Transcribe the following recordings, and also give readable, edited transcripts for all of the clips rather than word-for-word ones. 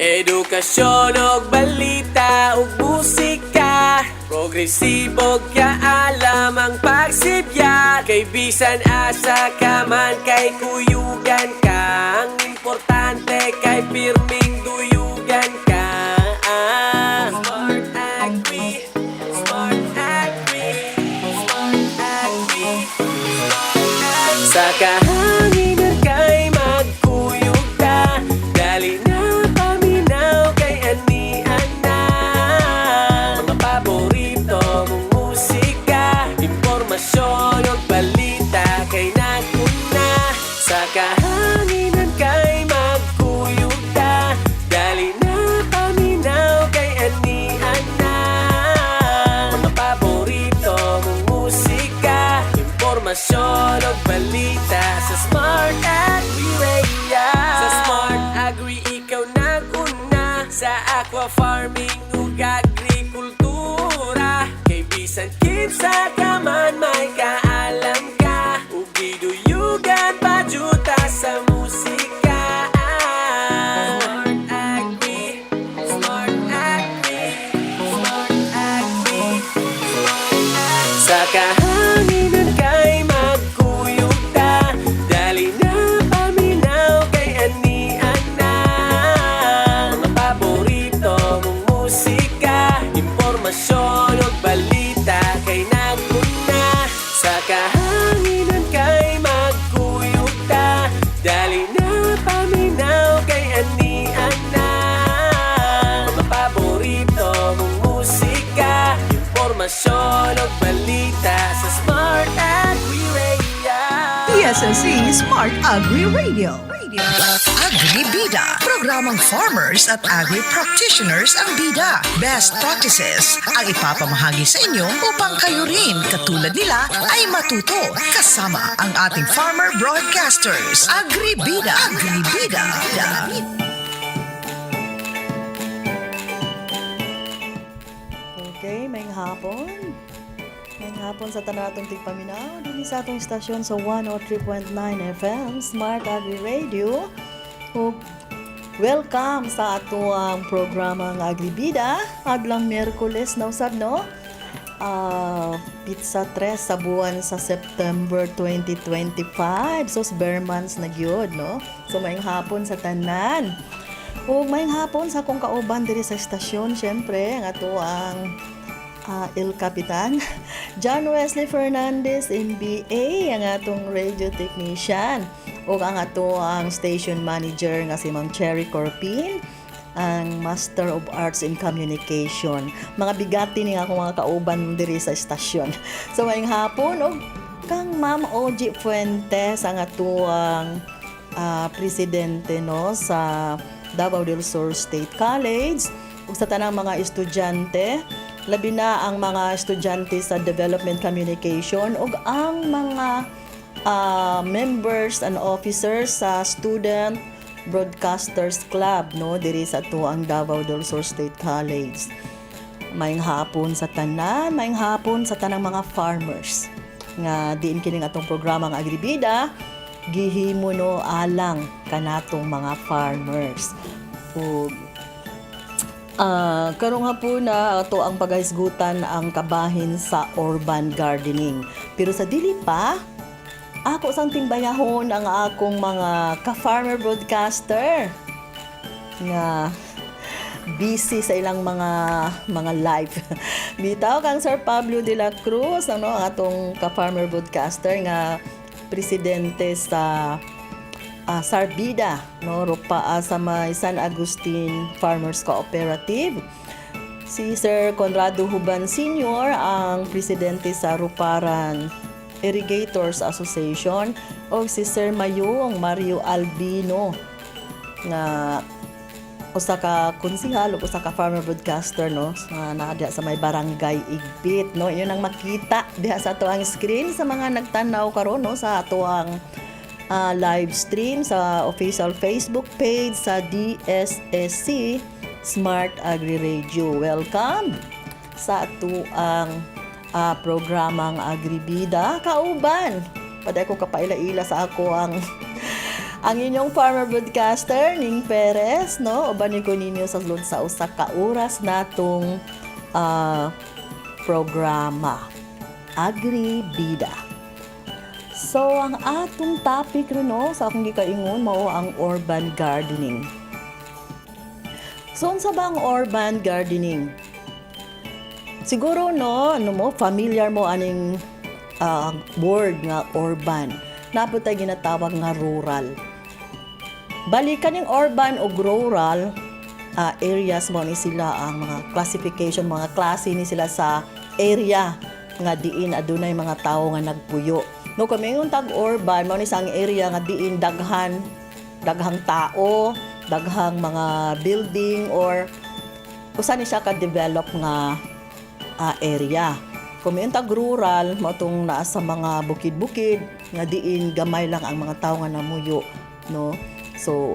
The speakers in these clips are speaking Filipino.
Edukasyon og balita ug musika, progresibo kaalam ang pagsibya. Kay bisan asa ka man kay kuyugan ka, ang importante kay pirming duyugan ka. Smart Agri, Smart Agri, Smart Agri, Smart Agri. Sa kahanginan kay magkuyog ka, dali na paminaw kay anian na. Mga paborito mong musika, impormasyon o balita kay naguna. Sa kahanginan kay magkuyog ka, dali na paminaw kay anian na. Mga paborito mong musika, impormasyon o balita sa Smart Agri Radio. Sa Smart Agri ikaw naguna, sa aqua farming ug agrikultura. Kay bisan kinsa ka man may kaalam ka, ug giduyugan pa juta sa musika. Smart Agri, Smart Agri, Smart Agri, Smart Agri. Sa kahanginan kay magkuyog ta, dali na paminaw kay anian na. Mga paborito mong musika, impormasyon o balita kay naguna. Sa kahanginan kay magkuyog ta, dali na paminaw kay anian na. Mga paborito mong musika, impormasyon o balita sa Smart Agri Radio. PSSC Smart Agri Radio. Agri-Bida. Programang farmers at agri-practitioners ang bida. Best practices ang ipapamahagi sa inyo upang kayo rin katulad nila ay matuto kasama ang ating farmer broadcasters. Agri-Bida. Agri-Bida. Okay, mayang hapon. Mayang hapon sa tanatong tigpaminaw. Dili sa atong istasyon sa 103.9 FM, Smart Agri Radio. Ug welcome sa ato ang programang Agri-Bida. Adlang Miyerkules na usab, no? Pizza 3 sa buwan sa September 2025. So, bare months na gyud, no? So, mayang hapon sa tanan. Ug mayang hapon sa akong kauban diri sa istasyon, syempre, ang ato ang El Capitan John Wesley Fernandez MBA, ang atong radio technician, ug ang ato ang station manager nga si Ma'am Cherry Corpin, ang Master of Arts in Communication. Mga bigati ni akong mga kauban diri sa istasyon. So mayang hapon og kang Ma'am Oji Fuentes, ang ato ang presidente, no, sa Davao del Sur State College, ug sa tanang mga estudyante, labi na ang mga estudyante sa Development Communication ug ang mga members and officers sa Student Broadcasters Club, no, diri sa tuang Davao del Sur State College. Mayang hapon sa tanan, mayang hapon sa tanang mga farmers nga diin kining atong programang Agri-Bida gihimo, no, alang kanatong mga farmers. Ug karong hapon na ato ang paghisgutan ang kabahin sa urban gardening. Pero sa dili pa, ako sang timbayahon ang akong mga ka-farmer broadcaster nga busy sa ilang mga live. Bitaw kang Sir Pablo de la Cruz, ano, ang atong ka-farmer broadcaster nga presidente sa Sarbida, no, rupa sa may San Agustin Farmers Cooperative. Si Sir Conrado Huban Sr., ang presidente sa Ruparan Irrigators Association, o si Sir Mayong Mario Albino nga usa ka konsehal ug usa ka farmer broadcaster, no, nga naa sa may barangay Igbit, no. Yun ang makita diha sa ato ang screen sa mga nagtanaw karon, no, sa ato ang live stream sa official Facebook page sa DSSC Smart Agri Radio. Welcome sa ato ang programang Agri-Bida. Kauban, paday ko kapaila-ila sa ako ang Ang inyong farmer broadcaster, Ning Perez, no? Uban ko ninyo sa sulod sa usa ka oras natong programa, Agri Bida. So, ang atong topic rin, no, sa akong gikaingon, mao ang urban gardening. So, unsa ba ang urban gardening? Siguro, no, familiar mo aning word nga urban. Naputay ginatawag nga rural. Balikan yung urban o rural areas mo ni sila ang mga classification, mga klase ni sila sa area nga diin adunay mga tao nga nagpuyo. No, kami yung tag-urban, mo ni sa ang area nga diin daghang tao, daghang mga building or usa ni siya ka-develop nga area. Kung yung tag-rural, mo itong naa sa mga bukid-bukid, nga diin gamay lang ang mga tao nga namuyo, no? So,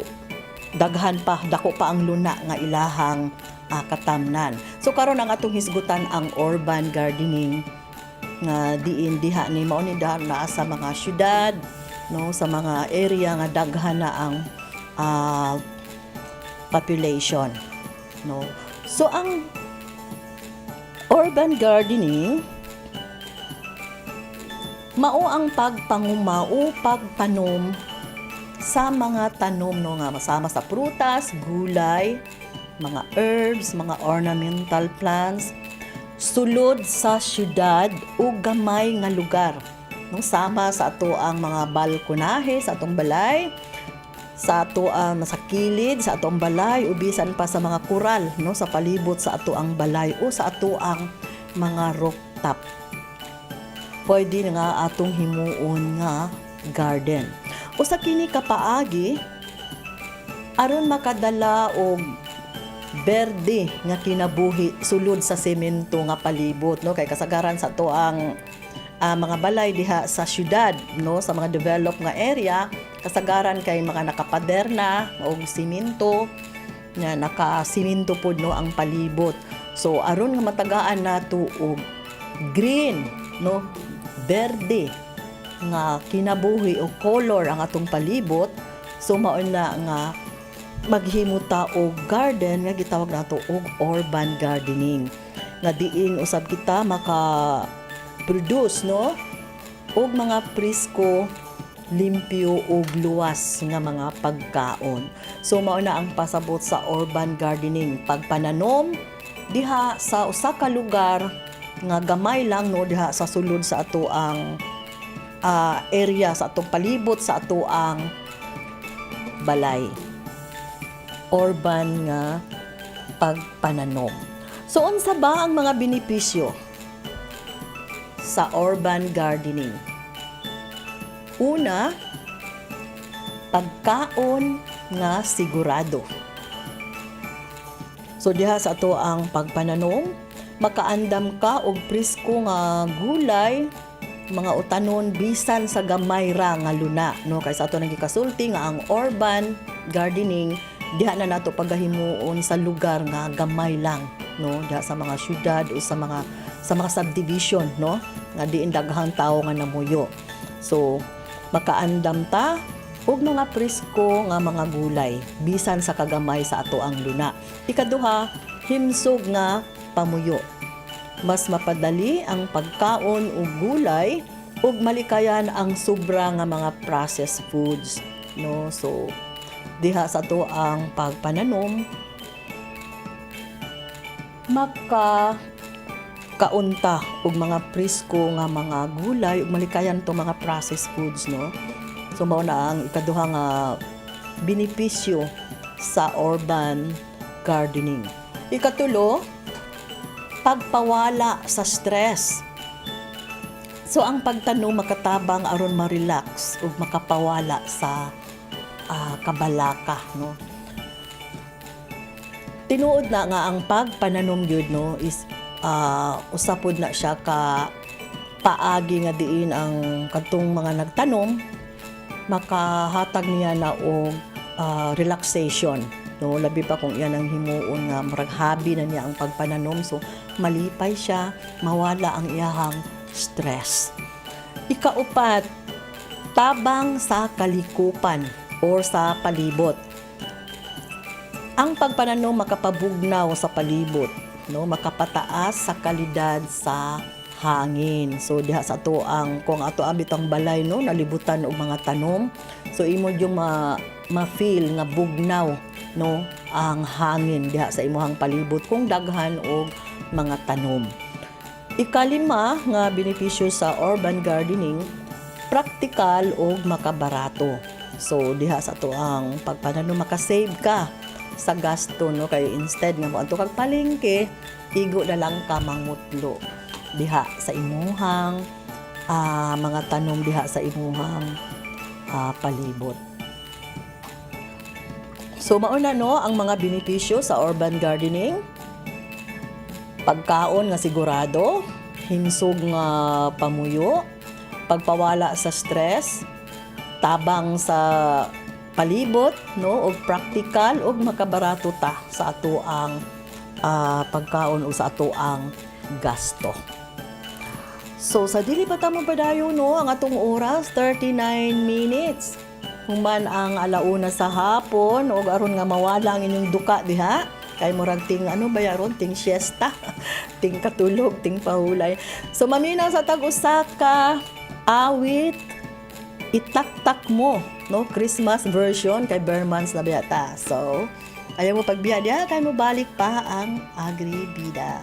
dako pa ang luna nga ilahang katamnan. So, karon ang atong hisgutan ang urban gardening nga diin diha ni mao ni naa sa mga syudad, no? Sa mga area nga daghan na ang population, no? So, ang urban gardening mao ang pagpangumao, pagpanom sa mga tanom, no, nga masama sa prutas, gulay, mga herbs, mga ornamental plants, sulod sa syudad o gamay nga lugar. No, sama sa ato ang mga balkonahe sa atong balay, sa ato ang sa kilid sa atong balay, ubisan pa sa mga kural, no, sa palibot sa ato ang balay o sa ato ang mga rooftop. Pwede nga atong himuon nga garden. O sa kini kapaagi, aron makadala og berde nga kinabuhi sulod sa semento nga palibot, no, kay kasagaran sa to ang mga balay diha sa syudad, no, sa mga developed nga area, kasagaran kay mga nakapader na og semento nga naka-semento pod, no, ang palibot. So aron nga matagaan nato og green, no, berde nga kinabuhi o color ang atong palibot, so mao na nga maghimuta og garden nga gitawag nato og urban gardening, nga diin usab kita maka-produce, no, og mga presko, limpyo ug luwas nga mga pagkaon. So mao na ang pasabot sa urban gardening, pagpananom diha sa usa ka lugar nga gamay lang, no, diha sa sulod sa ato ang area, sa atong palibot, sa ato ang balay. Urban nga pagpananom. So unsa ba ang mga benepisyo sa urban gardening? Una, pagkaon nga sigurado. So diha sa ato ang pagpananom, makaandam ka og presko nga gulay, mga utanon bisan sa gamay ra nga luna, no, kay sa ato nang gikasulti nga ang urban gardening diha na nato pagahimuon sa lugar nga gamay lang, no, diha sa mga syudad o sa mga subdivision, no, nga diin daghang tawo nga namuyo. So makaandam ta og mga presko nga mga gulay bisan sa kagamay sa ato ang luna. Ikaduha, himsog nga pamuyo. Mas mapadali ang pagkaon og gulay ug malikayan ang sobra nga mga processed foods, no. So diha sa to ang pagpananom, kaunta og mga presko nga mga gulay ug malikayan to mga processed foods, no. So mao na ang ikaduha nga benepisyo sa urban gardening. Ikatulo, pagpawala sa stress. So ang pagtanom makatabang aron ma-relax ug makapawala sa kabalaka, no. Tinuod na nga ang pagpananom gyud, no, is usapod na siya ka paagi nga diin ang kadtong mga nagtanom makahatag niya na og relaxation, no, labi pa kung iyan ang himuon nga murag hobby na niya ang pagpananom, so malipay siya, mawala ang iyahang stress. Ikaupat, tabang sa kalikupan, or sa palibot. Ang pagpananom makapabugnaw sa palibot, no, makapataas sa kalidad sa hangin. So diha sa ato ang kung ato abitang balay, no, nalibutan og mga tanom. So imo yung ma-feel nga bugnaw, no, ang hangin diha sa imuhang palibot kung daghan og mga tanom. Ikalima nga benepisyo sa urban gardening, praktikal og makabarato. So diha sa ato ang pagpananom makasave ka sa gasto, no, kay instead nga mo adto kag palengke, igo na lang ka mangutlo diha sa imuhang mga tanom diha sa imuhang palibot. So mauna, no, ang mga benepisyo sa urban gardening: pagkaon nga sigurado, himsog nga pamuyo, pagpawala sa stress, tabang sa palibot, no, og praktikal og makabarato ta sa ato ang pagkaon o sa ato ang gasto. So sa dili pa ta mo padayon, no, ang atong oras 39 minutes. Human ang alauna sa hapon og aron nga mawala ang inyong duka diha. Kay murag ting ano ba yaron, ting siesta, ting katulog, ting pahulay. So maminaw sa tag-usa ka awit, itaktak mo, no, Christmas version kay Bermans na biyata. So ayaw mo pagbiya diha, kay mo balik pa ang Agri Bida.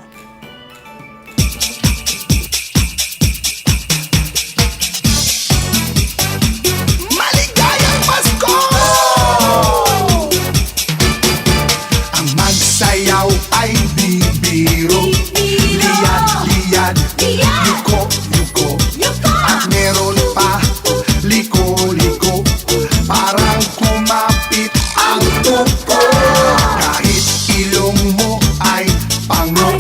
Maligayang Pasko! Ang magsayaw ay bibiro, liyad-liyad, yuko-yuko, at meron pa liko-liko, parang kumapit ang tuko. Kahit ilong mo ay pango,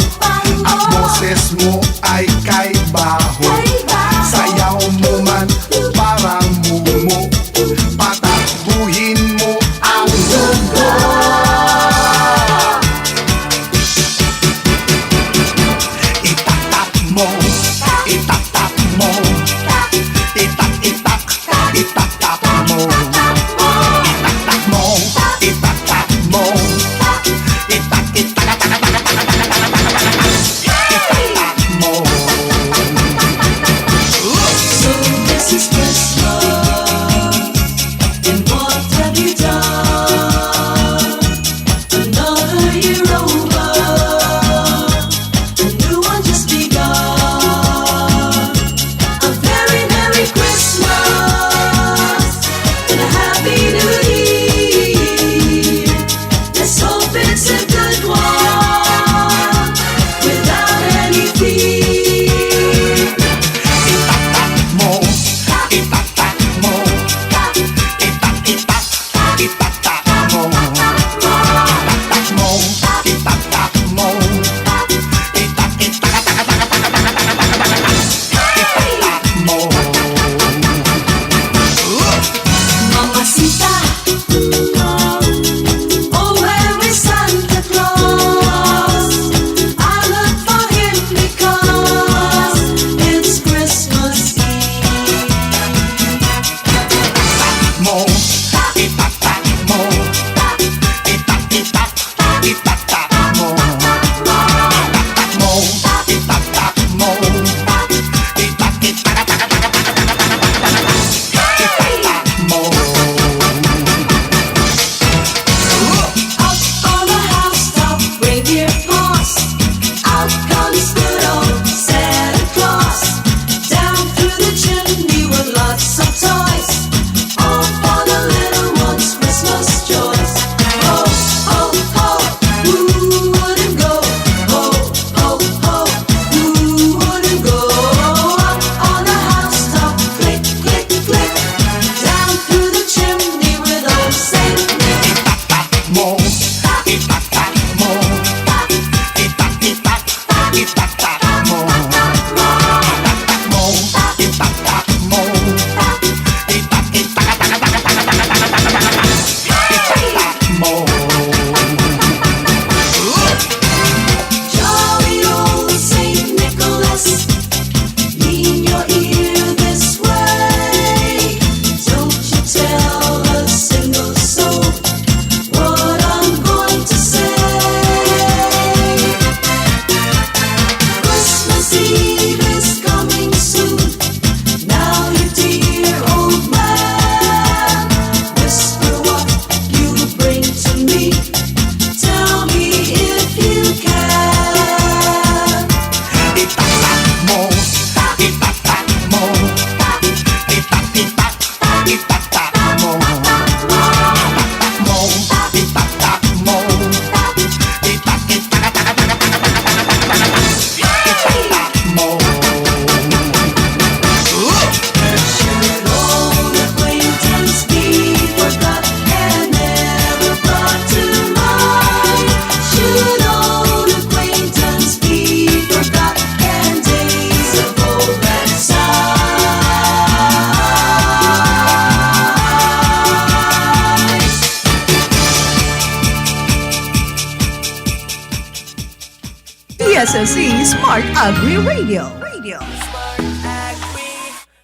DSSE Smart Agri Radio. Agri,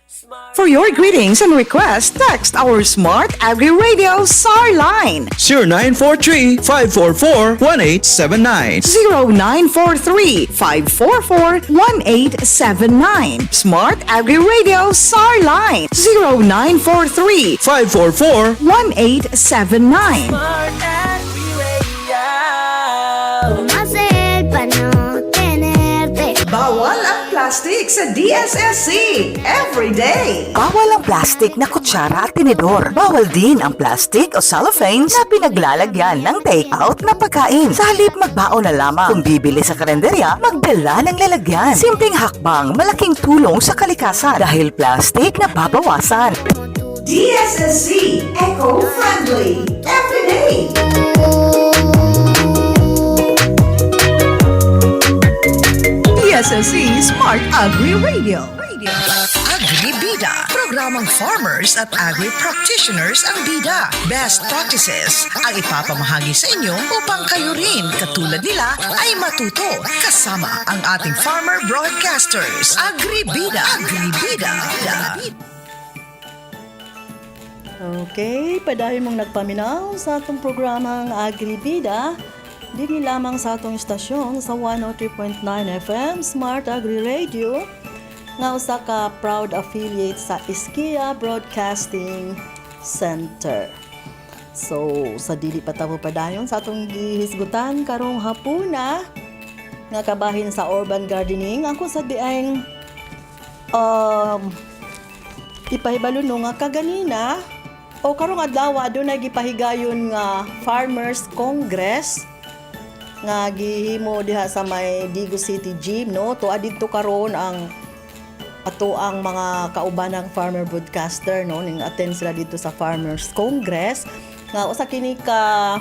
smart. For your greetings and requests, text our Smart Agri Radio SAR line 0943-544-1879. 0943-544-1879. Smart Agri Radio SAR line 0943-544-1879. Smart Agri Radio. Hacer para no tenerte. Bawal ang plastic sa DSSC every day. Bawal ang plastic na kutsara at tinidor. Bawal din ang plastic o cellophanes na pinaglalagyan ng take-out na pagkain. Sa halip magbaon na lamang. Kung bibili sa kalendarya, magdala ng lalagyan. Simpleng hakbang, malaking tulong sa kalikasan dahil plastic na babawasan. DSSC Eco-Friendly Everyday. DSSE Smart Agri Radio. Agri-Bida. Programang farmers at agri-practitioners ang bida. Best practices ang ipapamahagi sa inyo upang kayo rin, katulad nila, ay matuto. Kasama ang ating farmer broadcasters. Agri-Bida. Agri-Bida. Okay, padayon mong nagpaminaw sa atong programang Agri-Bida. Dini lamang sa atong istasyon sa 103.9 FM Smart Agri Radio nga usa ka proud affiliate sa Iskia Broadcasting Center. So, sa dili pa tabo padayon sa atong gihisgutan karong hapuna nga kabahin sa urban gardening, ako sa diayng ipahibalo no nga kaganina o karong adlaw adunay gipahigayon nga Farmers Congress nga gihimo diha sa may Digo City Gym, no? Tuwa didto karon ang ato ang mga kaubanang farmer broadcaster, no? Ning attend sila dito sa Farmers Congress nga usa kini ka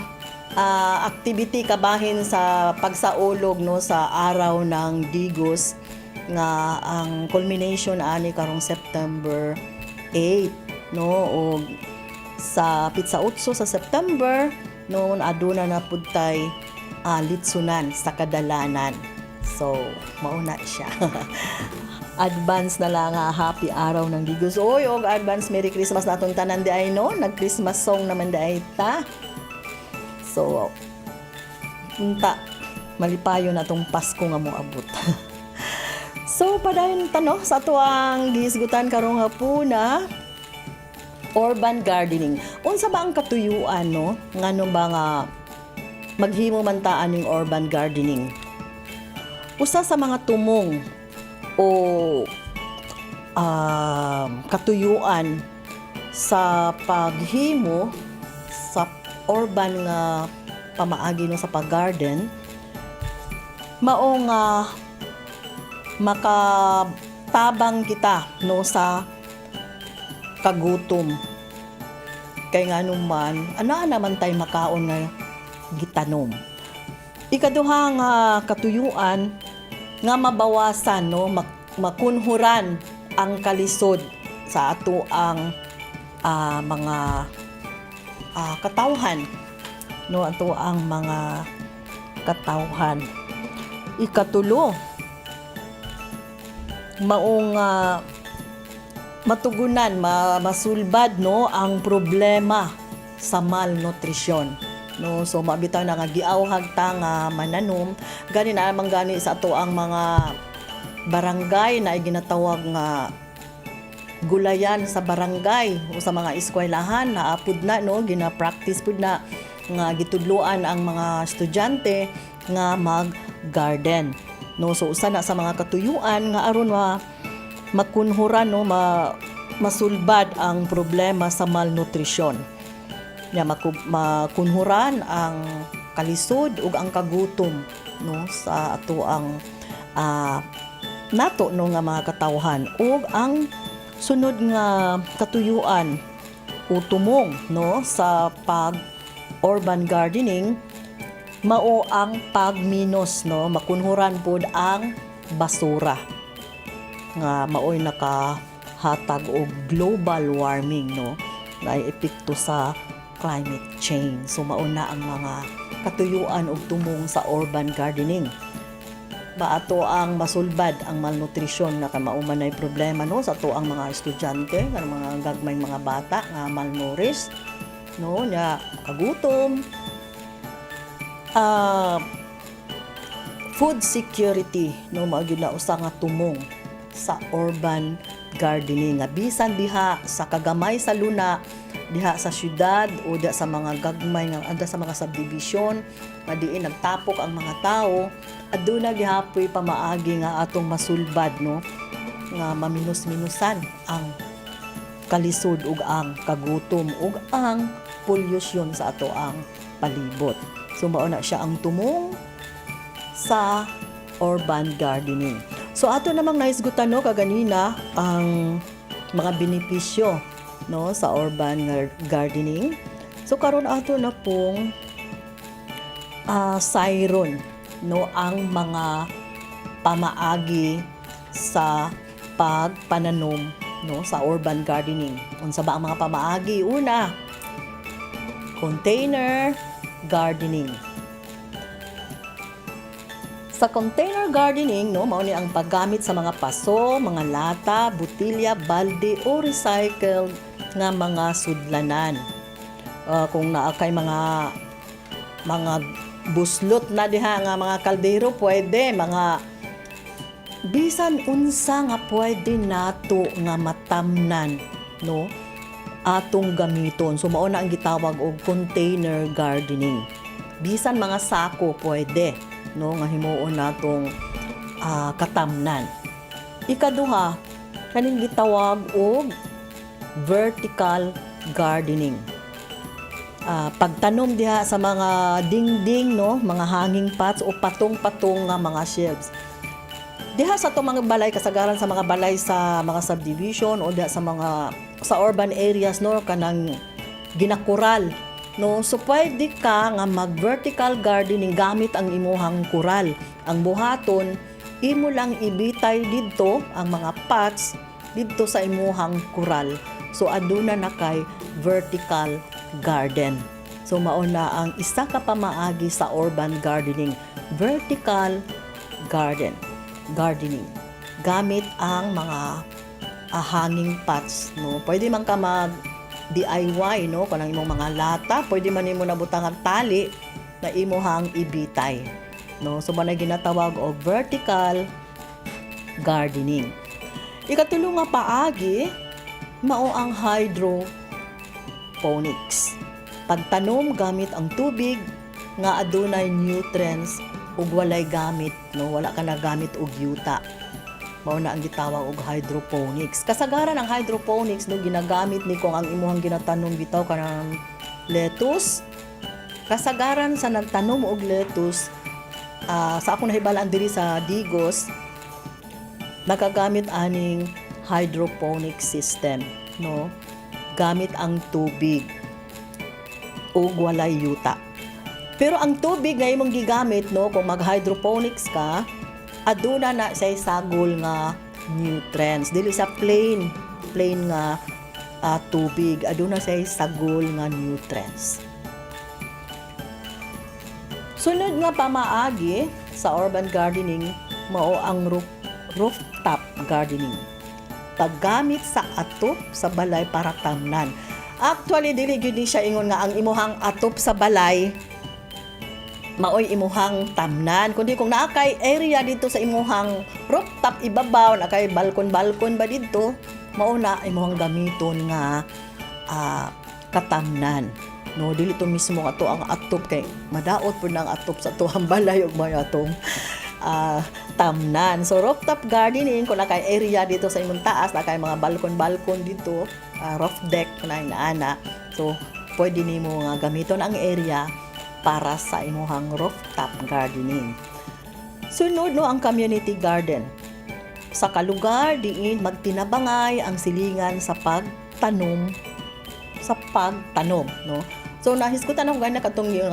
activity kabahin sa pagsaulog, no, sa araw ng Digos nga ang culmination ani karong September 8, no? O sa Pizza Utso sa September, no, aduna na pud tay litsunan sa kadalanan. So, mauna siya. Advance na lang happy araw ng Digos. Oy, og advance Merry Christmas na atong tanan di ay, no? Nag-Christmas song naman di ay ta. So, punta malipayon na tong Pasko nga mo abot. So, padayon tano sa ato ang gihisgutan karong hapuna, urban gardening. Unsa ba ang katuyuan, no? Ngano ba nga maghimo man taan ning urban gardening? Usa sa mga tumong o katuyuan sa paghimo sa urban nga pamaagi no sa pag-garden mao nga makatabang kita no sa kagutom. Kay nga naman ana naman tay makaon nga gitanom. Ikaduha nga katuyuan nga mabawasan, no, makunhuran ang kalisod sa ato ang mga katawhan, no, ato ang mga katawhan. Ikatulo, maong matugunan, masulbad, no, ang problema sa malnutrisyon. No, so mabitaw na nga giawhag ta nga mananom gani na man gani sa ato ang mga barangay na ginatawag nga gulayan sa barangay o sa mga eskwelahan na apud na, no, gina-practice pud na nga gitudloan ang mga estudyante nga mag-garden, no. So usa na sa mga katuyuan nga aron makunhuran, no, masulbad ang problema sa malnutrisyon. Ya makunhuran ang kalisod ug ang kagutom, no, sa ato ang nato, no, nga mga katawhan. Ug ang sunod nga katuyuan o tumong, no, sa pag urban gardening mao ang pagminos, no, makunhuran pod ang basura nga maoy nakahatag og global warming, no, na epekto sa climate change. So mauna ang mga katuyuan og tumong sa urban gardening. ba ato ang masulbad ang malnutrisyon na kamaumanay problema no sa ato ang mga estudyante nga mga gagmay mga bata nga malnourished no nya kagutom. Food security no mao gyud na usa nga tumong sa urban gardening nga bisan diha sa kagamay sa luna, diha sa syudad o diha sa mga gagmay nga ada sa mga subdivision nga diin nagtapok ang mga tao, aduna gihapoy pamaagi nga atong masulbad no nga maminus-minusan ang kalisod ug ang kagutom ug ang pollution sa ato ang palibot. So mao na siya ang tumong sa urban gardening. So ato namang naisgutan no kaganina ang mga benepisyo no sa urban gardening. So karon ato na pong sayron no ang mga pamaagi sa pagpananom no sa urban gardening. Unsa ba ang mga pamaagi? Una, container gardening. Sa container gardening, no, mao ni ang paggamit sa mga paso, mga lata, butilya, balde o recycled nga mga sudlanan. Kung naa kay mga buslot na diha nga mga kaldero, pwede mga bisan unsa nga pwede nato nga matamnan, no, atong gamiton. So mao na ang gitawag og container gardening. Bisan mga sako pwede no nga himuon natong katamnan. Ikaduha, kaning gitawag og vertical gardening. Pagtanom diha sa mga dingding no, mga hanging pots o patong-patong nga mga shelves. Diha sa to mga balay kasagaran sa mga balay sa mga subdivision o diha sa urban areas no kanang ginakural. No, so pwede ka nga mag-vertical gardening gamit ang imuhang kural. Ang buhaton, imo lang ibitay didto ang mga pots didto sa imuhang kural. So aduna na kay vertical garden. So mao na ang isa ka pamaagi sa urban gardening, vertical gardening. Gamit ang mga hanging pots, no. Pwede man ka mag DIY no kanang imong mga lata, pwede man nimo nabutang ang tali na imuhang ibitay no. So man ginatawag og vertical gardening. Ikatulo nga paagi mao ang hydroponics. Pagtanom gamit ang tubig nga adunay nutrients ug walay gamit no, wala ka na gamit og yuta. Mao na ang gitawag og hydroponics. Kasagaran ang hydroponics no ginagamit ni kung ang imuhang ginatanom bitaw kanang lettuce. Kasagaran sa nagtanom og lettuce sa akong nahibalaan diri sa Digos nagagamit aning hydroponic system no. Gamit ang tubig ug walay yuta. Pero ang tubig nga imong gigamit no kung mag-hydroponics ka, aduna na say sagol nga nutrients. Dili sa plain nga tubig, aduna say sagol nga nutrients. Sunod nga pamaagi sa urban gardening mao ang rooftop gardening. Paggamit sa atop sa balay para tamnan. Actually dili gyud ni siya ingon nga ang imuhang atop sa balay maoy imuhang tamnan, kundi kung naa kay area dito sa imuhang rooftop ibabaw na kay balkon ba dito, mao na imuhang gamiton nga katamnan no. Dili to mismo ato ang atop kay madaot pud nang atop sa tuwang balay ug may atong tamnan. So rooftop gardening kung na kay area dito sa imong taas na kay mga balkon dito, roof deck na inaana, so pwede nimo nga gamiton ang area para sa imuhang rooftop gardening. Sunod no ang community garden. Sa kalugar diin magtinabangay ang silingan sa pagtanom no. So nahisgutan ako gana katong yung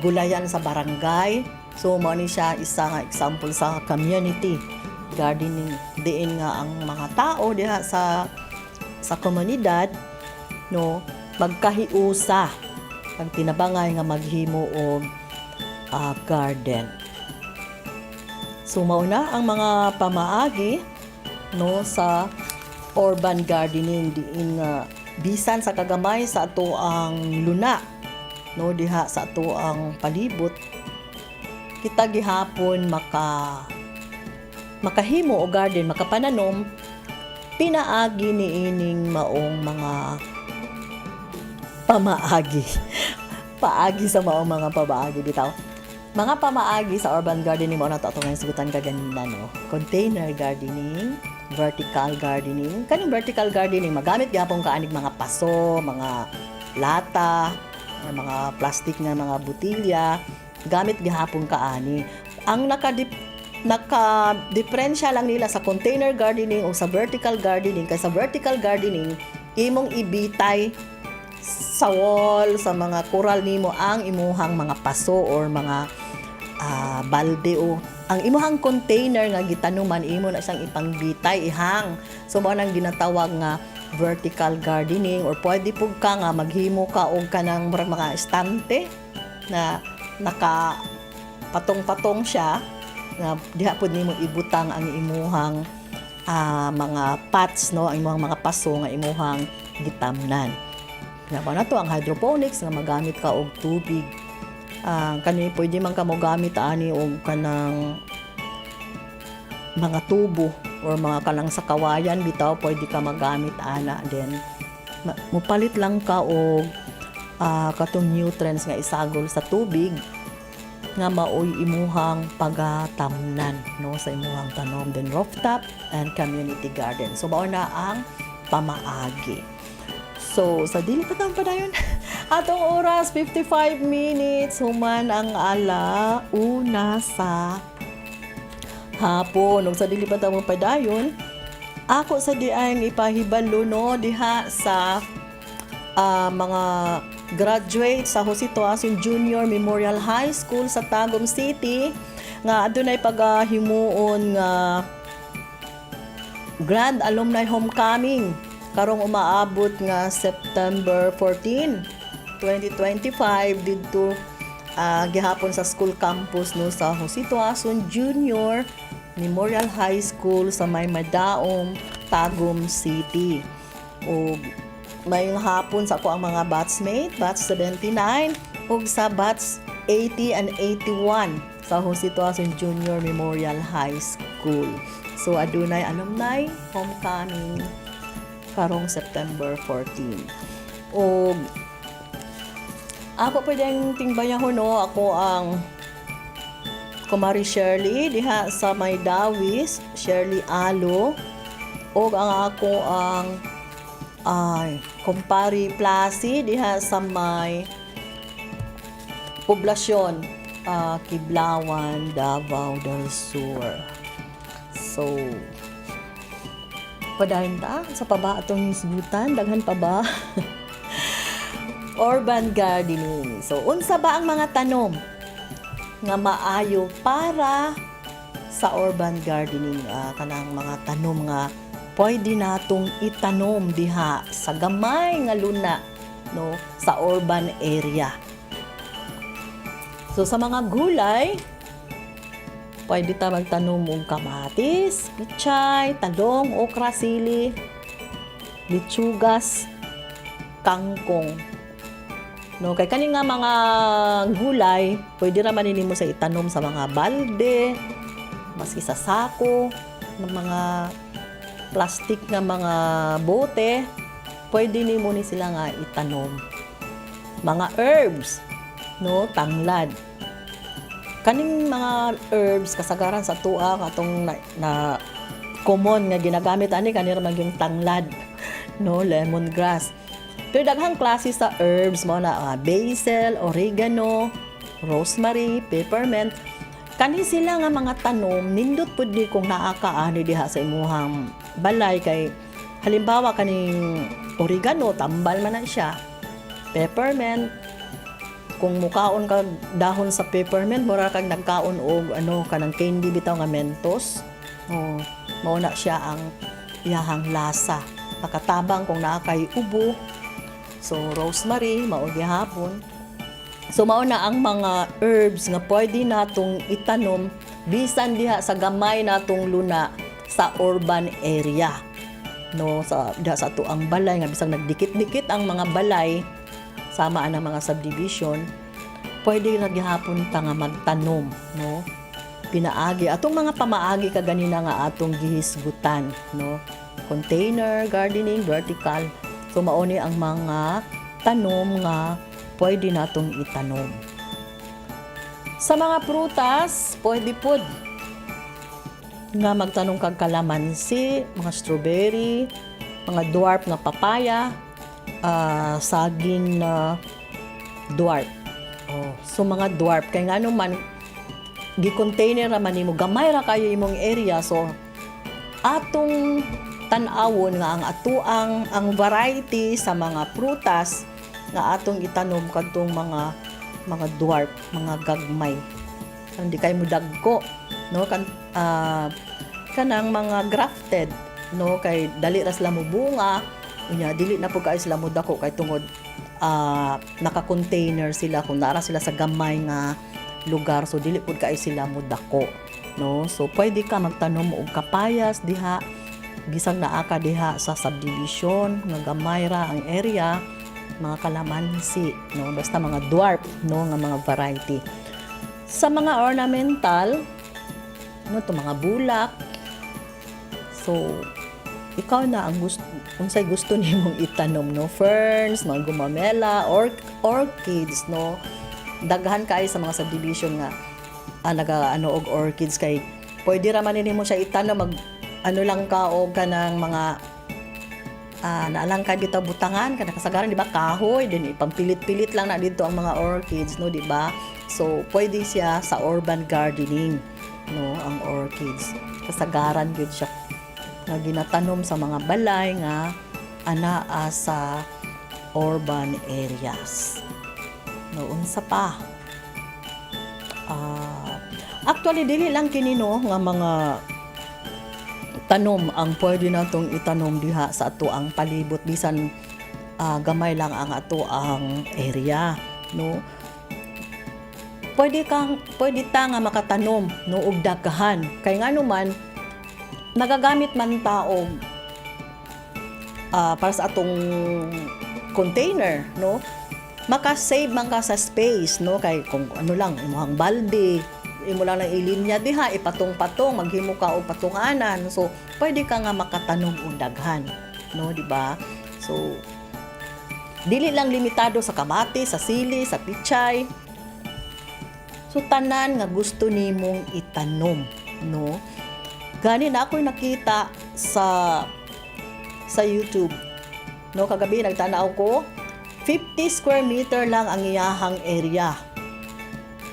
gulayan sa barangay. So mao ni siya isa nga example sa community gardening diin nga ang mga tao diha sa komunidad no magkahiusa ang tinabangay nga maghimo og garden. So mauna ang mga pamaagi no sa urban gardening diin nga bisan sa kagamay sa ato ang luna no diha sa ato ang palibot kita gihapon makahimo o garden makapananom pinaagi niining maong mga pamaagi paagi sa maong mga pamaagi bitaw. Mga pamaagi sa urban gardening mo na to atong sigutan kaganina no. Container gardening, vertical gardening. Kaning vertical gardening magamit gyapon ka anig mga paso, mga lata, mga plastic nga mga butilya, gamit gihapon ka ani. Ang naka-diferensya lang nila sa container gardening o sa vertical gardening kay sa vertical gardening imong ibitay sa wall, sa mga coral nimo ang imuhang mga paso or mga balde o ang imuhang container nga gitanuman imo na siyang ipangbitay ihang. So mao nang ginatawag nga vertical gardening or pwede pug ka nga maghimo ka og kanang mga estante na naka patong-patong siya nga diha pud nimo ibutang ang imuhang mga pots no, ang imuhang mga paso nga imuhang gitamnan. Nga na to ang hydroponics nga magamit ka og tubig. Kani pwede man ka mo gamit ani og kanang mga tubo or mga kanang sa kawayan bitaw pwede ka magamit ana then mupalit lang ka og katong nutrients nga isagol sa tubig nga maoy imuhang pagatamnan no sa imuhang tanom then rooftop and community garden. So mao na ang pamaagi. So, sa dili pa dayon. Atong oras, 55 minutes. Human ang una sa hapon. Nung sa dili pa dayon, ako sa diayang ipahibalo no, diha sa mga graduate sa Jose Toason Junior Memorial High School sa Tagum City. Nga adunay paghimuon nga Grand Alumni Homecoming. Karong umaabot nga September 14, 2025 dito gihapon sa school campus no sa Jose Toason Junior Memorial High School sa May Madaong, Tagum City. O mayong hapon sa ako ang mga batchmate, batch 79 ug sa batch 80 and 81 sa Jose Toason Junior Memorial High School. So adunay alumni homecoming karong September 14. O ako pwedeng tingbayahon no, ako ang Kumari Shirley diha sa May Dawis, Shirley Alo, o ang ako ang Kumpari Plasi diha sa May Poblasyon, Kiblawan, Davao del Sur. So padayon ta sa paba atong hisgutan daghan pa ba? Urban gardening. So unsa ba ang mga tanom nga maayo para sa urban gardening? Kanang mga tanom nga pwede natong itanom diha sa gamay nga luna no sa urban area. So sa mga gulay, pwede ta magtanom og kamatis, pichay, talong, okra, sili, litsugas, kangkong. No, kay kani nga mga gulay, pwede ra man nimo sa itanom sa mga balde, maski sa sako, ng mga plastic nga mga bote, pwede nimo ni sila nga itanom. Mga herbs, no, tanglad. Kaning mga herbs kasagaran sa tuwa katong na common nga ginagamit ani kanira man yung tanglad no lemongrass. Pero daghang klase sa herbs mo na basil, oregano, rosemary, peppermint. Kani sila nga mga tanom nindot pud ni kung naa ka ani diha sa imuhang balay kay halimbawa kaning oregano tambal man na siya. Peppermint kung mukaon ka dahon sa peppermint mura kag nagkaon og kanang candy bitaw nga Mentos. Mao na siya ang iyahang lasa. Nakatabang kung naa kay ubo. So rosemary mao gihapon. So mao na ang mga herbs nga pwede natong itanom bisan diha sa gamay natong luna sa urban area, no, sa diha sa ato ang balay nga bisag nagdikit-dikit ang mga balay sama ang mga subdivision, pwede ra gihapon ta nga magtanom, no, pinaagi atong mga pamaagi kaganina nga atong gihisgutan, no, container gardening, vertical. So mao ni ang mga tanom nga pwede natong itanom. Sa mga prutas, pwede pod nga magtanom kag kalamansi, mga strawberry, mga dwarf nga papaya, saging na dwarf. So mga dwarf kay ngano man gi-container ra man nimo, gamay ra kayo imong area, so atong tan-awon nga ang variety sa mga prutas nga atong itanom kadtong mga dwarf, mga gagmay. Hindi kay mo dagko, no, kanang mga grafted, no, kay dali ra sila mo bunga, unya dili na pud kay sila mo dako kay tungod naka-container sila kung nara sila sa gamay nga lugar, so dili pud kay sila mo dako, no. So pwede ka magtanom og kapayas diha bisag naa ka diha sa subdivision nga gamay ra ang area, mga kalamansi, no, basta mga dwarf, no, nga mga variety. Sa mga ornamental, no, to mga bulak, so ikaw na ang unsay gusto nimong itanom, no, ferns, mga gumamela, orchids, no, daghan kay sa mga subdivision nga nagaano og orchids, kay pwede ra man nimo siya itanom, lang ka og kanang mga naalang kay bitaw butangan kana kasagaran, di ba, kahoy din ipampilit-pilit lang na dito ang mga orchids, no, di ba? So pwede siya sa urban gardening, no, ang orchids kasagaran gyud siya nga ginatanom sa mga balay nga anaa sa urban areas, no. Unsa pa, actually dili lang kini, no, nga mga tanom ang pwede natong itanom diha sa ato ang palibot, bisan gamay lang ang ato ang area, no. Pwede ta nga makatanom, no, og daghan kay ngano man nagagamit man tao para sa atong container, no, maka-save man ka sa space, no, kay kung ano lang imong balde, imo lang na ilinya diha, ipatong-patong, maghimo ka og patunganan, so pwede ka nga makatanom og daghan, no, di ba? So dili lang limitado sa kamatis, sa sili, sa pichay, so tanan nga gusto nimong itanom, no. Gani na ako'y nakita sa YouTube, no, kagabi nagtanaw ko 50 square meter lang ang iyahang area.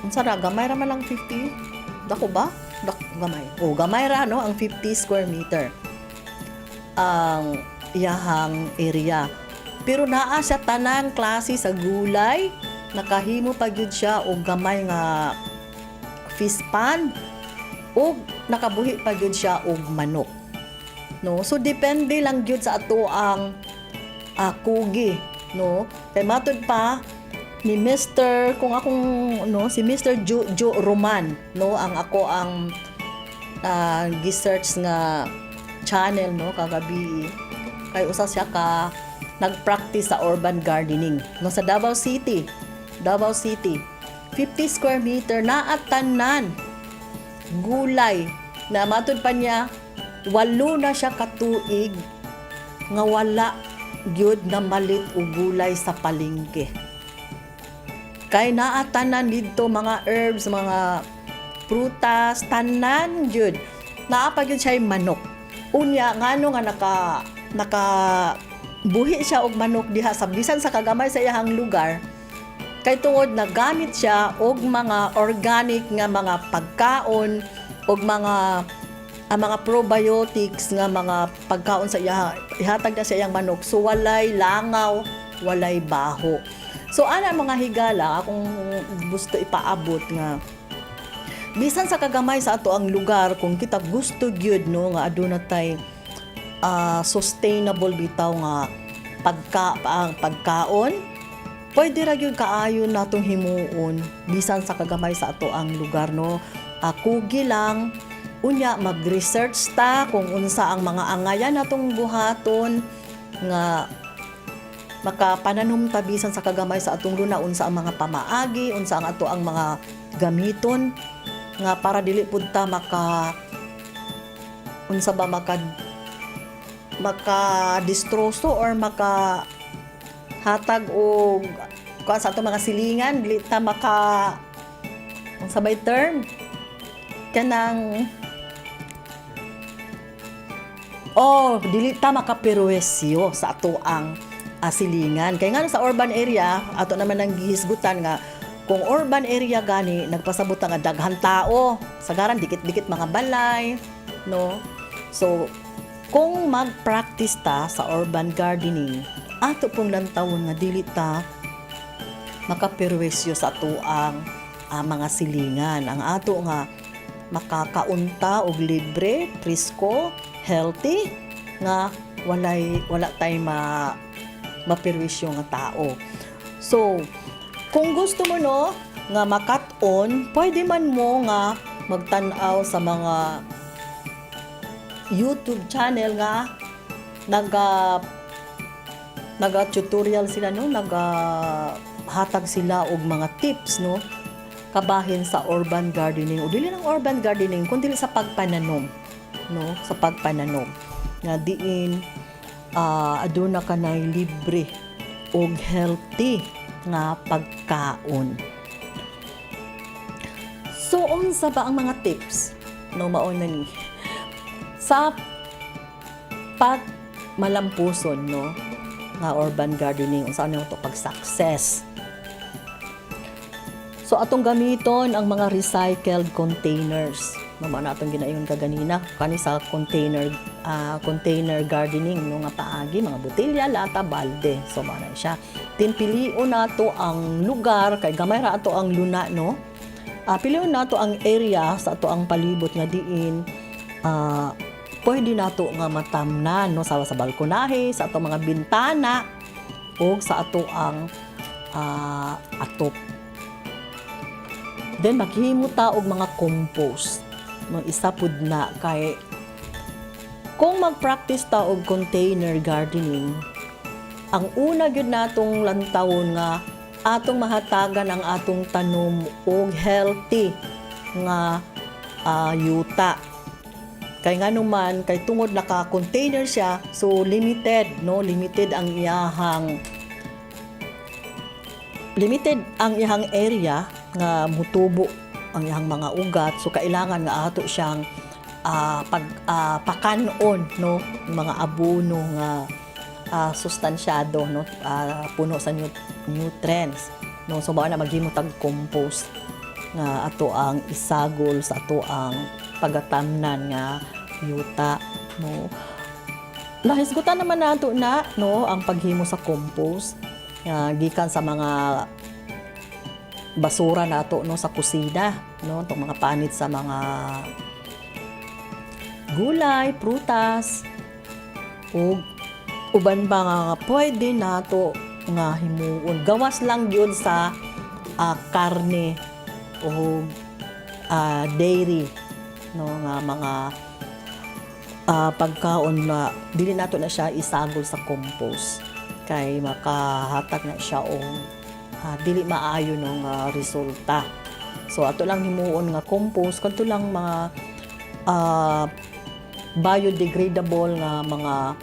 Unsa ra, gamay ra man lang 50? Dako ba? Gamay. Gamay ra, no, ang 50 square meter ang iyahang area. Pero naa siya tanan klase sa gulay, nakahimo pa gyud siya og gamay nga fish pond, og nakabuhi pa gyud siya og manok, no. So depende lang gyud sa ato ang kugi, no. Kay matud pa ni Mr. kung akong, no, si Mr. Joe Roman, no, ang ako ang gi-search nga channel, no, kagabi, kay usa siya ka nag-practice sa urban gardening, no, sa Davao City 50 square meter na at tanan gulay na matud pa niya 8 na siya katuig nga wala gyud na malit og gulay sa palengke. Kay naa tanan didto mga herbs, mga prutas, tanan gyud. Naa pa gyud siya manok. Unya ngano nga naka buhi siya og manok diha sa bisan sa kagamay sa iyang lugar. Kay tungod nagamit siya og mga organic nga mga pagkaon og mga probiotics nga mga pagkaon sa ihatag na sa iyang manok. So walay langaw, walay baho. So ana mga higala akong gusto ipaabot nga bisan sa kagamay sa ato ang lugar, kung kita gusto gyud, no, nga aduna tay sustainable bitaw nga pagkaon, pwede ra gyud kaayo natong himuon bisan sa kagamay sa ato ang lugar, no. kugi lang unya mag-research ta kung unsa ang mga angayan natong buhaton nga makapananom ta bisan sa kagamay sa atong luna, unsa ang mga pamaagi, unsa ang ato ang mga gamiton nga para dili pud ta unsa ba maka-distroso or hatag og kuan sa ato mga silingan, dili ta unsa bay term kanang dili ta makaperwisyo sa ato ang silingan. Kaya nga sa urban area, ato naman ang gihisgutan nga, kung urban area gani, nagpasabot nga daghan tao, sagaran dikit-dikit mga balay, no? So, kung mag-practice ta sa urban gardening, ato pong lantawon nga dili ta makaperwisyo sa ato ang mga silingan. Ang ato nga makakaunta og libre, presko, healthy, nga wala tay maperwisyo nga tao. So, kung gusto mo no nga makat-on, pwede man mo nga magtan-aw sa mga YouTube channel nga naga-tutorial sila no, hatag sila og mga tips no kabahin sa urban gardening o dili ng urban gardening kundi sa pagpananom no, sa pagpananom nga diin aduna kanay libre og healthy nga pagkaon. So unsa ba ang mga tips no mauna ni sa malampuson no nga urban gardening unsa ano to pag success. So atong gamiton ang mga recycled containers. Naman atong ginayon kaganina kani sa container gardening no nga paagi mga botelya, lata, balde. So mana siya. Tinpilion nato ang lugar kay gamay ra ato ang luna no. Pilion nato ang area sa ato ang palibot nga diin pwede nato nga matamnan no sa balkonahe, sa ato mga bintana o sa ato ang atop. Then maghimo ta og mga compost. No isa pud na kay kung mag-practice ta og container gardening, ang una gyud natong lantawon nga atong mahatagan ang atong tanom og healthy nga yuta. Kay nga naman kay tungod naka-container siya, so limited ang iyang area nga mutubo ang iyang mga ugat, so kailangan nga ato siyang pakanon no mga abono nga sustansyado no puno sa nutrients no, so mao na maghimo tag compost nga ato ang isagol sa ato ang pagatamnan nga yuta no. Nahisgutan naman nato na no ang paghimo sa compost gikan sa mga basura nato no sa kusina no, tong mga panit sa mga gulay, prutas ug uban ba nga pwede nato nga himuon. Gawas lang yun sa karne o dairy no nga mga pagkaon na dili nato na siya isagol sa compost kay makahatag na siya og dili maayo ng resulta. So ato lang himuon nga compost kadto lang mga biodegradable nga mga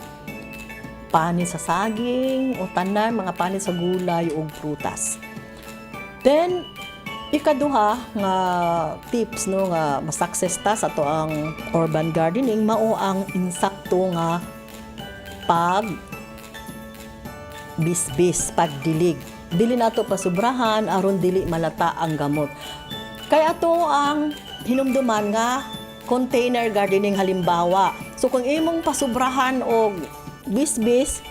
panit sa saging o tanan mga panit sa gulay o prutas. Then ikaduha nga tips no nga ma-success ta sa ato ang urban gardening mao ang insakto nga pagdilig. Dili nato pasubrahan aron dili malata ang gamot. Kay ato ang hinumduman nga container gardening halimbawa. So kung imong pasubrahan og bisbis,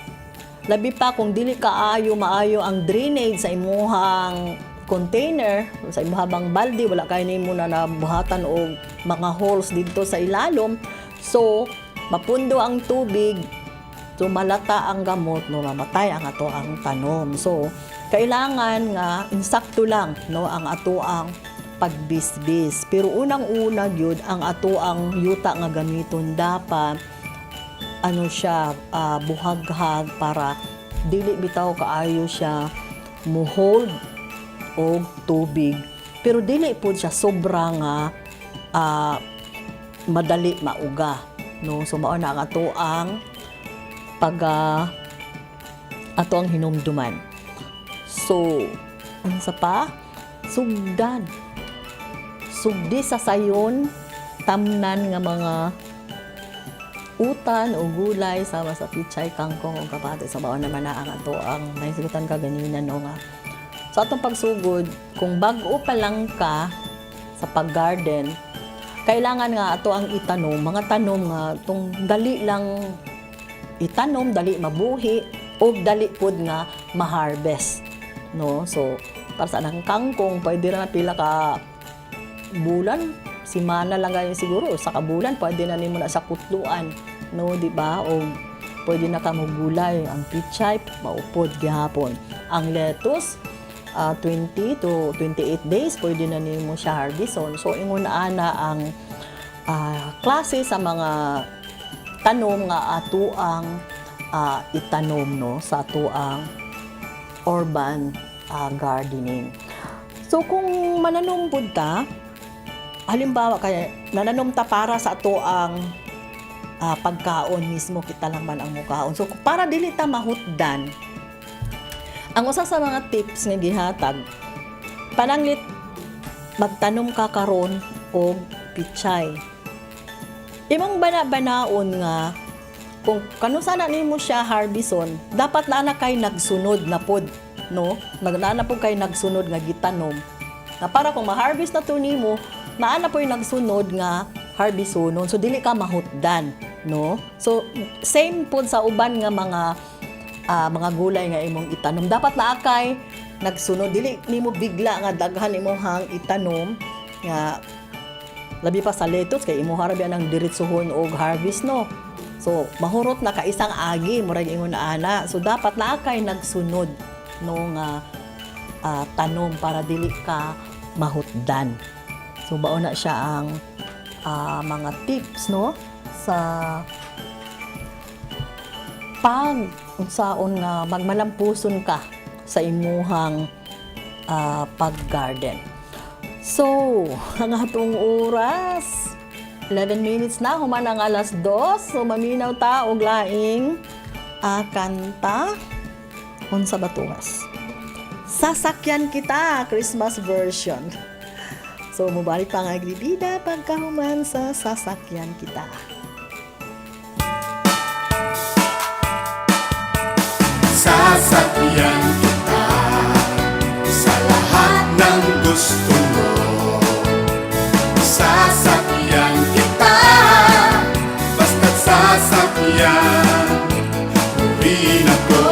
labi pa kung dili maayo ang drainage sa imuhang container, sa imuhang balde, wala kay nimo na nabuhatan og mga holes dito sa ilalom. So mapundo ang tubig, so malata ang gamot no mamatay ang ato ang tanom. So kailangan nga insakto lang no ang ato ang pagbisbis. Pero unang-una gyud ang ato ang yuta nga gamiton dapat ano siya buhaghag para dili bitaw kaayo siya mo-hold og tubig. Pero dili pud siya sobra nga madali mauga, no? So mao na ang ato ang ato ang hinumduman. So ano sa pa? Sugdan. Sugdi sa sayon tamnan nga mga utan o gulay sama sa pichay, kangkong o kapate. Sa mao naman na ang ato ang naisigutan ka ganina, no nga. So atong pagsugod, kung bag-o pa lang ka sa pag-garden, kailangan nga ato ang itanom, mga tanom nga tong dali lang itanom, dali mabuhi o dali pud nga ma-harvest, no? So para sa anang kangkong, pwede na pila ka bulan, simana lang ganyan siguro, sa kabulan pwede na nimo na sa kutluan, no, di ba? O pwede na ka magulay, ang pichay maupod gihapon, ang lettuce 20 to 28 days pwede na nimo siya harveston. So ingon ana ang klase sa mga tanom nga ato ang itanom, no, sa ato ang urban gardening. So kung mananom pud ta, halimbawa kaya nananom ta para sa ato ang pagkaon mismo, kita lang man ang mukaon. So para dili ta mahutdan, ang usa sa mga tips nga gihatag, pananglit magtanom ka karon og pichay. Imong bana-banaon nga kung kanu sana nimo siya harveston, dapat na kay nagsunod na pod, no? Naana po kay nagsunod nga gitanom. Na para kung ma-harvest na to nimo, naana po yung nagsunod nga harveston. So dili ka mahutdan, no? So same pod sa uban nga mga gulay nga imong itanom. Dapat na kay nagsunod, dili nimo bigla nga daghan imong hang itanom nga labi pa sa lettuce kay imo harabi ang diretsuhon og harvest, no? So mahurot na ka isang agi murag ingon ana. So dapat na kay nagsunod, no, nga tanom para dili ka mahutdan. So bao na siya ang mga tips, no, sa unsaon nga magmalampuson ka sa imuhang pag-garden. So, ang atong oras 11 minutes na, human ang 2:00. So maminaw ta og laing kanta unsa batuwas. Sasakyan Kita, Christmas version. So mubalik pa ang Agribida pagkahuman sa Sasakyan Kita. Sasakyan kita sa lahat ng gusto mo. Sasakyan kita, basta't sasakyan mo rin ako.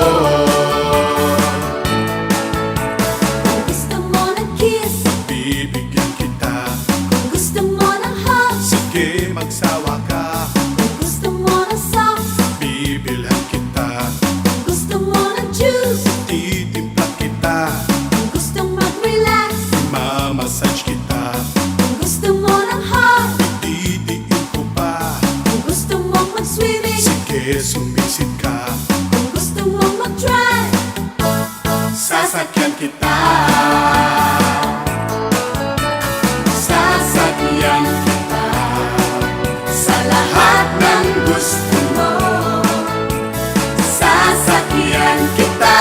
Kung gusto mo ng kiss, Bibigyan kita, kung gusto mo ng hug, sige magsawa ka. kung gusto mo ng socks, Bibilhan kita, kung gusto mo ng juice, titimpla kita, kung gusto mag-relax, mamassage kita, kung gusto mo ng hug, didiin ko pa. kung gusto mo mag-swimming, Sige sumisid ka, kung gusto mo mag-drive, sasakyan kita. Sasakyan kita sa lahat ng gusto mo. Sasakyan kita,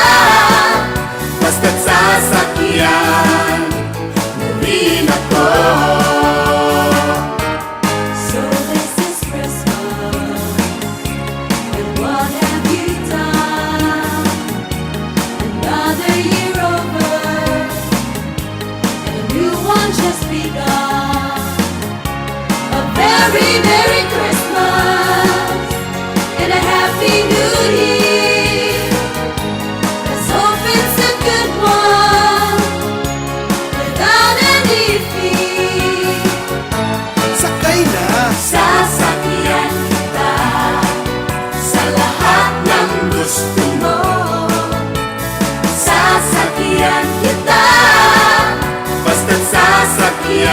basta't sasakyan mo rin ako. So this is Christmas, and what have you done? Another year over, and a new one just begun. A very Merry Christmas and a Happy New Year. Let's hope it's a good one without any fear. Sakay na, Sasakyan kita sa lahat ng gusto mo. Sasakyan kita basta't sasakyan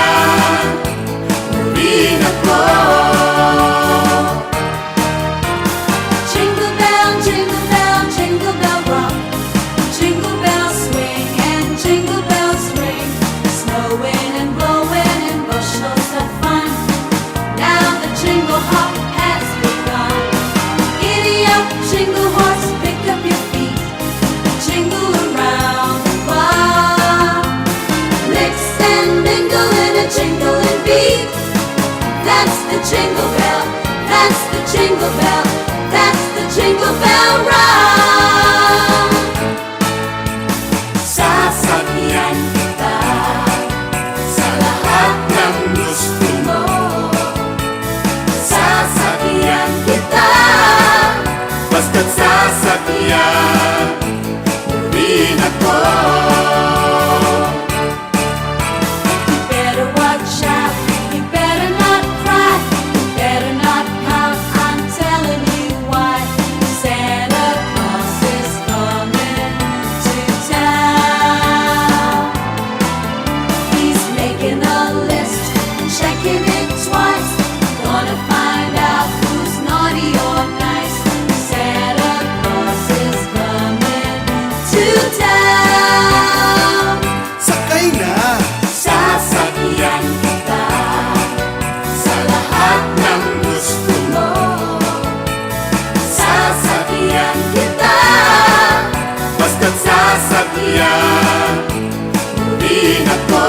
jingle bell, that's the jingle bell, that's the jingle bell rock. Sasakyan kita sa lahat ng gusto mo. Sasakyan kita, Basta't sasakyan rin ako. you better watch out, you better not cry, you better not pout, I'm telling you why. Santa Claus is coming to town. He's making a list, checking it twice, gonna find out who's naughty or nice. Santa Claus is coming to town. Sakay na Sasakyan kita sa lahat ng gusto mo. Sasakyan kita, basta't sasakyan rin ako.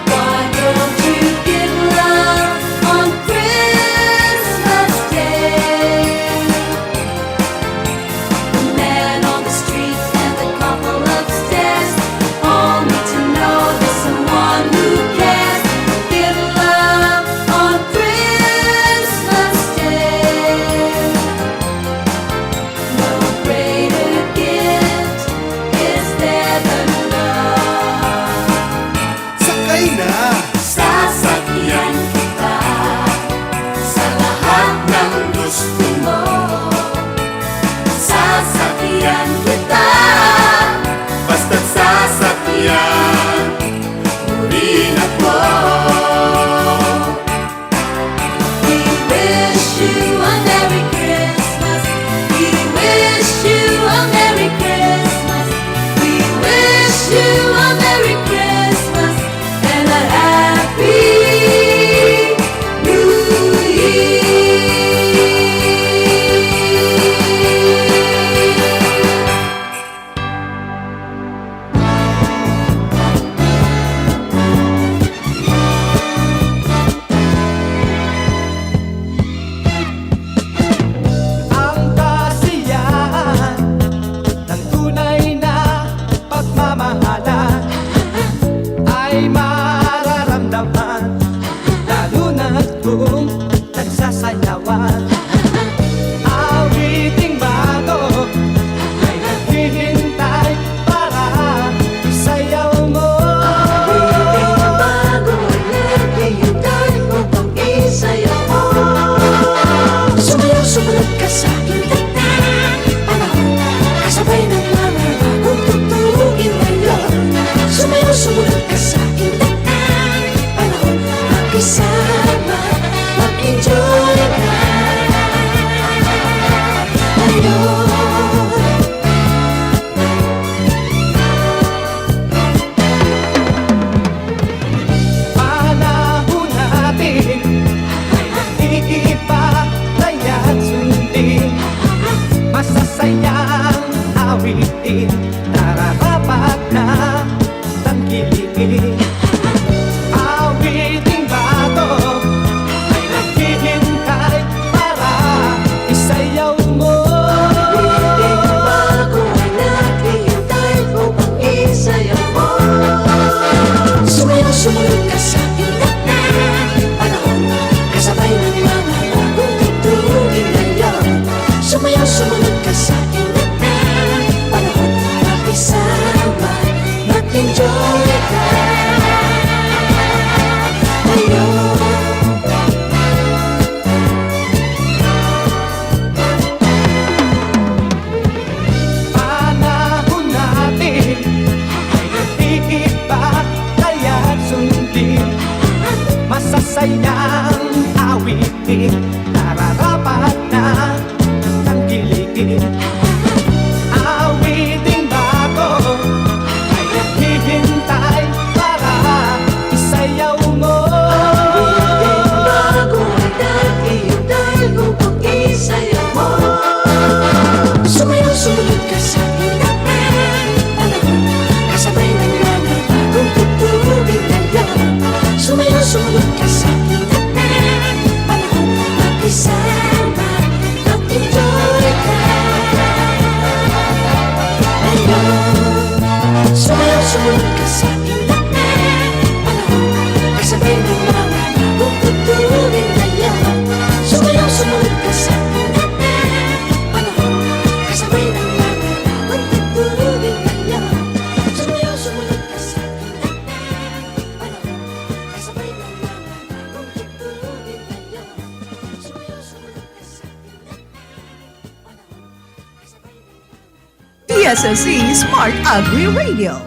why don't you give love on Christmas Day? The man on the street and the couple upstairs all need to know there's someone who cares. Give love on Christmas Day. No greater gift is there than love. Sakay na Sasakyan kita sa lahat ng gusto mo. Sasakyan kita, basta't sasakyan rin ako. we wish you a Merry Christmas. We wish you a Merry Christmas. We wish you a Merry Christmas and a Happy New Year. Ang kasiyahan ng tunay na pagmamahalan ay mararamdaman lalo na kung nagsasayawan. Awiting bago ay naghihintay para isayaw mo. Awiting bago ay naghihintay upang isayaw mo. Sumayaw, sumunod ka sa aking tagtang panahon, kasabay ng mga bagong tugtugin ngayon. Sumayaw, sumunod ka sa aking tagtang panahon, magkasama, mag-enjoy ka ngayon. Panahon natin ay nag-iiba, kaya't sundin masasayang awitin, nararapat na tangkilikin. Awiting bago ay naghihintay para isayaw mo. Awiting bago ay naghihintay upang isayaw mo. Sumayaw, sumunod ka sa aking tagtang panahon, kasabay ng mga bagong tugtugin ngayon. Sumayaw, sumunod ka sa aking tagtang panahon, makisama, mag-enjoy ka ngayon. Panahon natin ay nag-iiba, kaya't sundin masasayang awitin, nararapat na tangkilikin. Awiting bago ay naghihintay para isayaw mo. Awiting bago ay naghihintay upang isayaw mo. Sumayaw, sumunod ka sa aking tagtang panahon, kasabay ng mga bagong tugtugin ngayon. Sumayaw, sumunod ka sa aking tagtang PSOC Smart Agri Radio.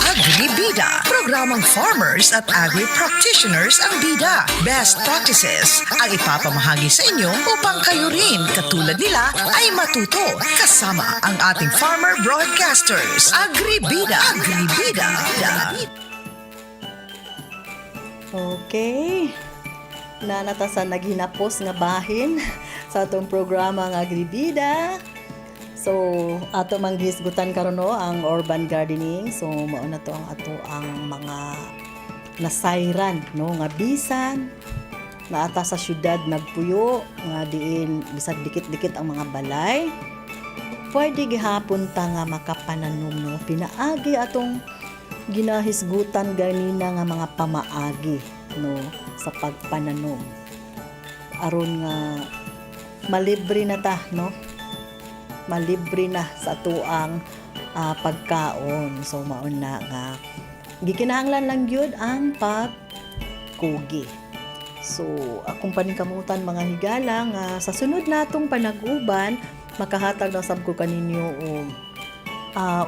Agribida, programang farmers at agri-practitioners ang bida. Best practices ang ipapamahagi sa inyo upang kayo rin, katulad nila, ay matuto. Kasama ang ating farmer broadcasters. Agribida. Okay. Nanatasan naghinapos nga bahin sa atong programa nga Agribida. So, ato mang gisgutan karon no ang urban gardening. So, mao na to ang ato ang mga nasayran no nga bisan naata sa syudad nagpuyo nga diin bisag dikit-dikit ang mga balay. Pwede gihapon ta nga makapananom no pinaagi atong ginahisgutan ganina nga mga pamaagi no sa pagpananom. Aron nga malibre na ta no. Malibre na sa tuang pagkaon. So maun na nga gikinahanglan lang gyud ang pagkugi. So akong paningkamutan mga higala nga sa sunod natong panag-uban makahatag na sab ko kaninyo og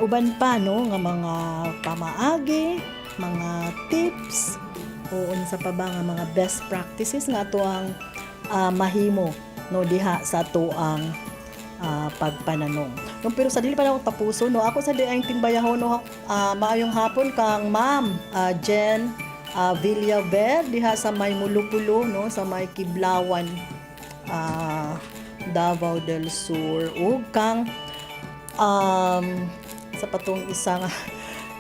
uban pa no nga mga pamaagi, mga tips o unsa pa ba nga mga best practices nga ato ang mahimo no diha sa tuang pagpananom. No, pero sa dili pa ako tapuso no ako sa di ang timbayahon no maayong hapon kang Ma'am Jen Villaver diha sa may Mulupulo no sa may Kiblawan Davao del Sur ug kang sa patong isang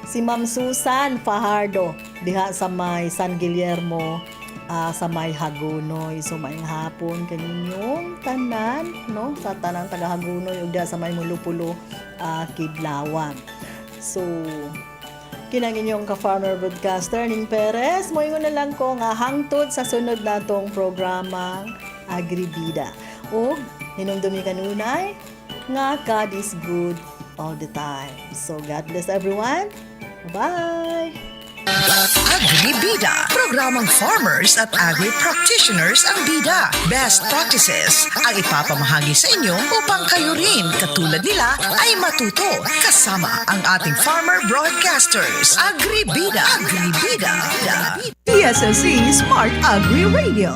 si Ma'am Susan Fajardo diha sa may San Guillermo sa may Hagonoy. So maayong hapon kaninyong tanan no sa tanang taga Hagonoy ug diha sa may Mulupulo Kiblawan. So kinang inyong ka-farmer broadcaster ning Perez moingon na lang ko nga hangtod sa sunod natong programang Agribida. Ug hinumdumi kanunay nga God is good all the time. So God bless everyone. Bye. Agribida, programang farmers at agri-practitioners ang bida. Best practices ang ipapamahagi sa inyo upang kayo rin, katulad nila, ay matuto. Kasama ang ating farmer broadcasters. Agribida. PSOC Smart Agri Radio.